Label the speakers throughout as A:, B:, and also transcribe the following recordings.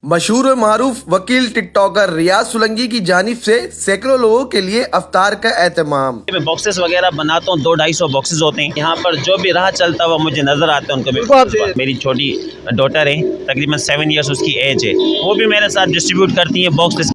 A: मशहूर और मारूफ वकील टिकटॉकर रियाज सुलंगी की जानिब से सैकड़ों लोगों के लिए अफ्तार का एहतमाम।
B: मैं बॉक्सेस वगैरह बनाता हूँ, 200-250 बॉक्सेस होते हैं यहाँ पर। जो भी राह चलता हुआ मुझे नज़र आते हैं उनको मेरी छोटी डॉटर है, तकरीबन 7 इयर्स उसकी एज है, वो भी मेरे साथ डिस्ट्रीब्यूट करती है बॉक्स।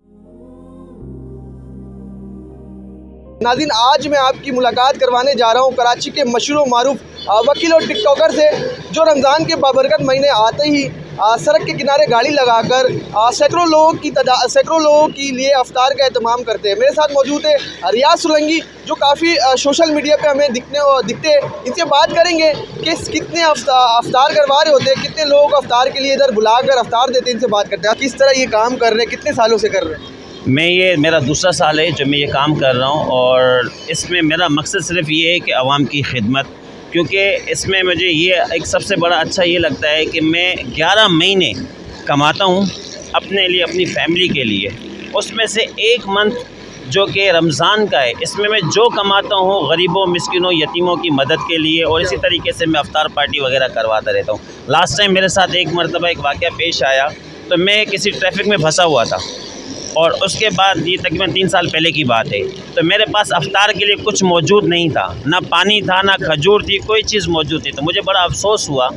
C: नाज़रीन, आज मैं आपकी मुलाकात करवाने जा रहा हूँ कराची के मशहूर मारूफ वकील और टिकटॉकर से, जो रमज़ान के बाबरकत महीने आते ही सड़क के किनारे गाड़ी लगाकर सैकड़ों लोगों के लिए अफ्तार का एहतमाम करते हैं। मेरे साथ मौजूद है रियाज सुलंगी, जो काफ़ी सोशल मीडिया पे हमें दिखते हैं। इनसे बात करेंगे कि कितने अफ्तार करवा रहे होते हैं, कितने लोगों को अफ्तार के लिए इधर बुलाकर अफ्तार देते हैं। इनसे बात करते हैं किस तरह ये काम कर रहे हैं, कितने सालों से कर रहे हैं।
B: ये मेरा दूसरा साल है जब मैं ये काम कर रहा हूँ, और इसमें मेरा मकसद सिर्फ ये है कि आवाम की खिदमत, क्योंकि इसमें मुझे ये एक सबसे बड़ा अच्छा ये लगता है कि मैं 11 महीने कमाता हूँ अपने लिए, अपनी फैमिली के लिए। उसमें से एक मंथ जो कि रमज़ान का है, इसमें मैं जो कमाता हूँ गरीबों, मिस्किनों, यतीमों की मदद के लिए, और इसी तरीके से मैं अफ्तार पार्टी वगैरह करवाता रहता हूँ। लास्ट टाइम मेरे साथ एक मरतबा एक वाक़या पेश आया, तो मैं किसी ट्रैफिक में फंसा हुआ था, और उसके बाद ये तकरीबन 3 साल पहले की बात है, तो मेरे पास अफ्तार के लिए कुछ मौजूद नहीं था, ना पानी था, ना खजूर थी, कोई चीज़ मौजूद थी। तो मुझे बड़ा अफसोस हुआ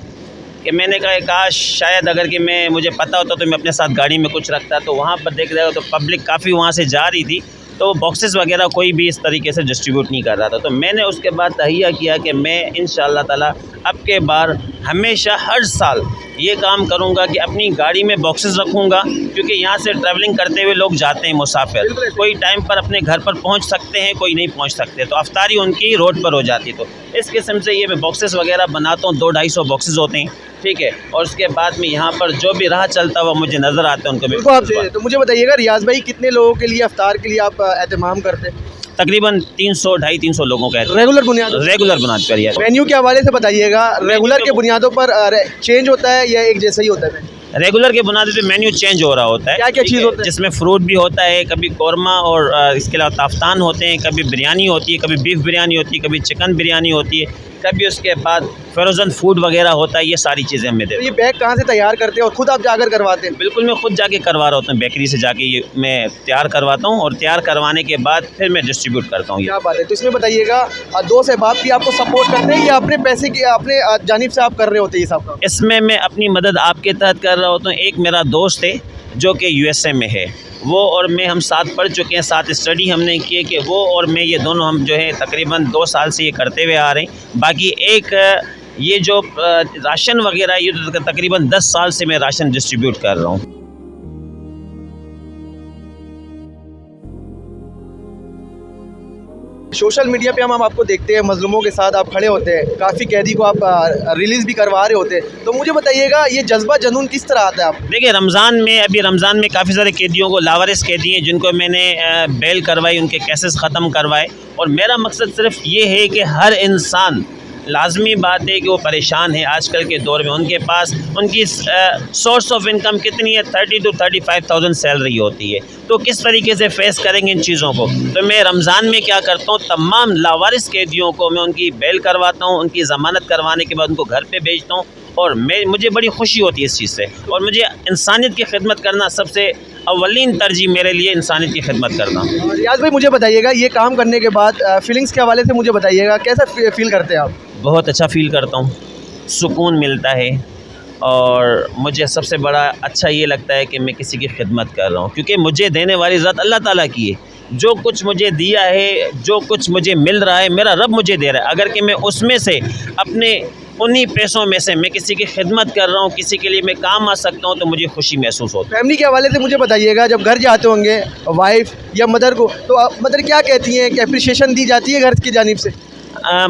B: कि मैंने कहा काश शायद अगर कि मुझे पता होता तो मैं अपने साथ गाड़ी में कुछ रखता। तो वहाँ पर देख रहे हो तो पब्लिक काफ़ी वहाँ से जा रही थी, तो बॉक्सेस वगैरह कोई भी इस तरीके से डिस्ट्रीब्यूट नहीं कर रहा था। तो मैंने उसके बाद तहिया किया कि मैं इंशाअल्लाह ताला अब के बार हमेशा हर साल ये काम करूँगा कि अपनी गाड़ी में बॉक्सेस रखूँगा, क्योंकि यहाँ से ट्रैवलिंग करते हुए लोग जाते हैं मुसाफिर, कोई टाइम पर अपने घर पर पहुँच सकते हैं, कोई नहीं पहुँच सकते, तो अफ्तारी उनकी रोड पर हो जाती है। तो इस किस्म से ये मैं बॉक्सेस वगैरह बनाता हूँ, 200-250 बॉक्सेस होते हैं, ठीक है। और उसके बाद में यहाँ पर जो भी राह चलता हुआ मुझे नज़र आते हैं उनको
C: तो मुझे बताइएगा रियाज भाई, कितने लोगों के लिए अफ्तार के लिए आप एहतमाम करते हैं।
B: तकरीबन 300-250 लोगों का
C: रेगुलर बुनियाद
B: पर। यार
C: मेन्यू के हवाले से बताइएगा, रेगुलर के बुनियादों पर चेंज होता है या एक जैसा ही होता है।
B: रेगुलर के बुनियाद पे मेन्यू चेंज हो रहा होता है।
C: क्या क्या चीज़ होता है?
B: जिसमें फ्रूट भी होता है, कभी कौरमा और इसके अलावा ताफ्तान होते हैं, कभी बिरयानी होती है, कभी बीफ बिरयानी होती है, कभी चिकन बिरयानी होती है, कभी उसके बाद फ्रोज़न फूड वगैरह होता है। ये सारी चीज़ें हमें देते हैं।
C: ये बैग कहाँ से तैयार करते हैं और ख़ुद आप जाकर करवाते हैं?
B: बिल्कुल, मैं खुद जाके करवा रहा होता हूँ, बेकरी से जाके ये मैं तैयार करवाता हूँ, और तैयार करवाने के बाद फिर मैं डिस्ट्रीब्यूट करता हूँ।
C: क्या बात है। तो इसमें बताइएगा, दोस्त अहबाब भी आपको सपोर्ट करते हैं या अपने पैसे की अपने जानिब से आप कर रहे होते हैं ये सब काम?
B: इसमें मैं अपनी मदद आपके तहत कर रहा होता हूँ। एक मेरा दोस्त है जो कि USA में है, वो और मैं हम साथ पढ़ चुके हैं, साथ स्टडी हमने की है कि वो और मैं ये दोनों हम जो है तकरीबन 2 साल से ये करते हुए आ रहे हैं। बाकी एक ये जो राशन वगैरह, ये तकरीबन 10 साल से मैं राशन डिस्ट्रीब्यूट कर रहा हूँ।
C: सोशल मीडिया पे हम आपको देखते हैं, मजलूमों के साथ आप खड़े होते हैं, काफ़ी कैदी को आप रिलीज़ भी करवा रहे होते हैं। तो मुझे बताइएगा ये जज्बा जुनून किस तरह आता है आप?
B: देखिए, अभी रमज़ान में काफ़ी सारे कैदियों को, लावारिस कैदी हैं जिनको मैंने बेल करवाई, उनके केसेस ख़त्म करवाए, और मेरा मकसद सिर्फ ये है कि हर इंसान, लाजमी बात है कि वो परेशान है आजकल के दौर में, उनके पास उनकी सोर्स ऑफ इनकम कितनी है, 30 to 35,000 सैलरी होती है, तो किस तरीके से फेस करेंगे इन चीज़ों को। तो मैं रमज़ान में क्या करता हूँ, तमाम लावारिस कैदियों को मैं उनकी बेल करवाता हूँ, उनकी ज़मानत करवाने के बाद उनको घर पे भेजता हूँ, और मुझे बड़ी खुशी होती है इस चीज़ से। और मुझे इंसानियत की खिदमत करना सबसे अव्वलीन तरजीह मेरे लिए, इंसानियत की खिदमत करना।
C: रियाज भाई, मुझे बताइएगा ये काम करने के बाद फीलिंग्स के हवाले से मुझे बताइएगा, कैसा फील करते हैं आप?
B: बहुत अच्छा फ़ील करता हूँ, सुकून मिलता है, और मुझे सबसे बड़ा अच्छा ये लगता है कि मैं किसी की खिदमत कर रहा हूँ, क्योंकि मुझे देने वाली ज़ात अल्लाह ताला की है। जो कुछ मुझे दिया है, जो कुछ मुझे मिल रहा है, मेरा रब मुझे दे रहा है। अगर कि मैं उसमें से अपने उन्हीं पैसों में से मैं किसी की खिदमत कर रहा हूँ, किसी के लिए मैं काम आ सकता हूँ, तो मुझे खुशी महसूस होती है।
C: फैमिली के हवाले से मुझे बताइएगा, जब घर जाते होंगे वाइफ या मदर को, तो मदर क्या कहती हैं, कि अप्रिशिएशन दी जाती है घर की जानिब से?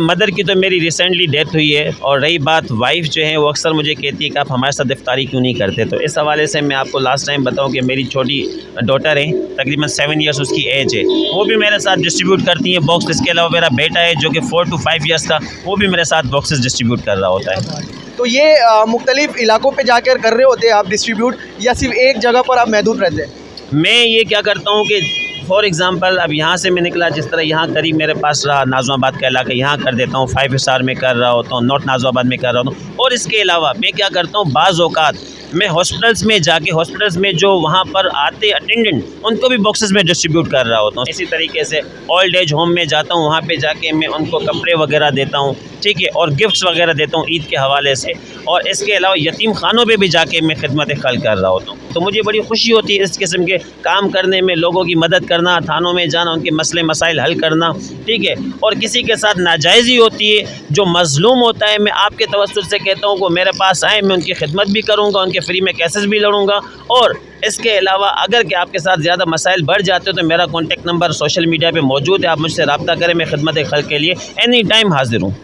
B: मदर की तो मेरी रिसेंटली डेथ हुई है, और रही बात वाइफ जो है, वो अक्सर मुझे कहती है कि आप हमारे साथ इफ्तारी क्यों नहीं करते। तो इस हवाले से मैं आपको लास्ट टाइम बताऊं कि मेरी छोटी डॉटर है, तकरीबन 7 इयर्स उसकी एज है, वो भी मेरे साथ डिस्ट्रीब्यूट करती है बॉक्स। इसके अलावा मेरा बेटा है जो कि 4 to 5 इयर्स का, वो भी मेरे साथ बॉक्सेस डिस्ट्रीब्यूट कर रहा होता है।
C: तो ये मुख्तलिफ इलाकों पर जाकर कर रहे होते हैं आप डिस्ट्रीब्यूट, या सिर्फ एक जगह पर आप महदूद रहते हैं?
B: मैं ये क्या करता हूँ कि फॉर एग्ज़ाम्पल, अब यहाँ से मैं निकला, जिस तरह यहाँ करीब मेरे पास रहा नाज़िमाबाद का इलाका, यहाँ कर देता हूँ, 5 स्टार में कर रहा होता हूँ, नॉर्थ नाज़िमाबाद में कर रहा होता हूँ। और इसके अलावा मैं क्या करता हूँ, बाज़ औक़ात मैं हॉस्पिटल्स में जाके हॉस्पिटल्स में जो वहाँ पर आते अटेंडेंट उनको भी बॉक्सेस में डिस्ट्रीब्यूट कर रहा होता हूँ। इसी तरीके से ओल्ड एज होम में जाता हूँ, वहाँ पे जाके मैं उनको कपड़े वगैरह देता हूँ, ठीक है, और गिफ्ट्स वगैरह देता हूँ ईद के हवाले से। और इसके अलावा यतीम खानों पे भी जाके मैं खिदमत खल कर रहा होता हूँ। तो मुझे बड़ी खुशी होती है इस किस्म के काम करने में, लोगों की मदद करना, थानों में जाना, उनके मसले मसाइल हल करना, ठीक है। और किसी के साथ नाजायज़ी होती है, जो मज़लूम होता है, मैं आपके तवस्सुल से कहता हूँ वो मेरे पास आए, मैं उनकी खिदमत भी करूँगा, उनके फ्री में केसेस भी लड़ूँगा। और इसके अलावा अगर कि आपके साथ ज़्यादा मसाइल बढ़ जाते हो तो मेरा कॉन्टेक्ट नंबर सोशल मीडिया पे मौजूद है, आप मुझसे रब्ता करें, मैं खिदमत खल के लिए एनी टाइम हाजिर हूँ।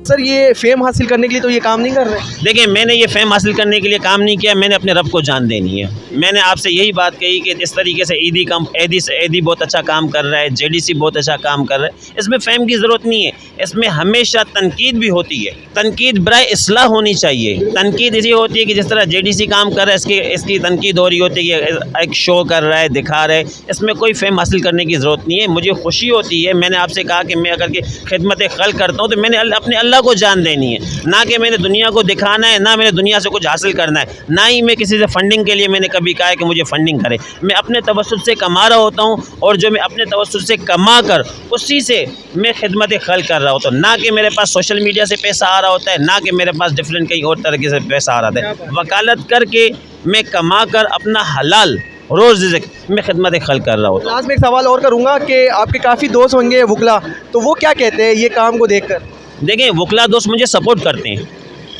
C: सर ये फेम हासिल करने के लिए तो ये काम नहीं कर रहे?
B: देखिए, मैंने ये फेम हासिल करने के लिए काम नहीं किया, मैंने अपने रब को जान देनी है। मैंने आपसे यही बात कही कि इस तरीके से ईदी बहुत अच्छा काम कर रहा है, जेडीसी बहुत अच्छा काम कर रहा है, इसमें फेम की ज़रूरत नहीं है। इसमें हमेशा तनकीद भी होती है, तनकीद बराए इस्लाह होनी चाहिए। तनकीद इसी होती है कि जिस तरह जेडीसी काम कर रहा है इसकी तनकीद हो रही होती है कि एक शो कर रहा है, दिखा रहा है, इसमें कोई फेम हासिल करने की ज़रूरत नहीं है। मुझे खुशी होती है, मैंने आपसे कहा कि मैं अगर कि खिदमत खल करता हूँ तो मैंने अपने अल्लाह को जान देनी है, ना कि मैंने दुनिया को दिखाना है, ना मैंने दुनिया से कुछ हासिल करना है, ना ही मैं किसी से फंडिंग के लिए मैंने कभी कहा है कि मुझे फंडिंग करे। मैं अपने तवस्सुल से कमा रहा होता हूँ और जो मैं अपने तवस्सुल से कमा कर उसी से मैं खिदमत खल कर रहा होता हूँ, ना कि मेरे पास सोशल मीडिया से पैसा आ रहा होता है, ना कि मेरे पास डिफरेंट कहीं और तरीके से पैसा आ रहा है। वकालत करके मैं कमा कर अपना हलाल रोज़ रिज़्क़ मैं खिदमत खल कर रहा होता हूँ।
C: लास्ट में एक सवाल और करूँगा कि आपके काफ़ी दोस्त होंगे वकला, तो वो क्या कहते हैं ये काम को देखकर?
B: देखिए, वकला दोस्त मुझे सपोर्ट करते हैं,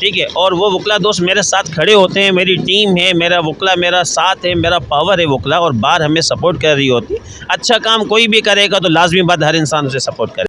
B: ठीक है, और वो वकला दोस्त मेरे साथ खड़े होते हैं, मेरी टीम है, मेरा वकला मेरा साथ है, मेरा पावर है वकला, और बार हमें सपोर्ट कर रही होती है। अच्छा काम कोई भी करेगा तो लाजमी बात हर इंसान उसे सपोर्ट करे।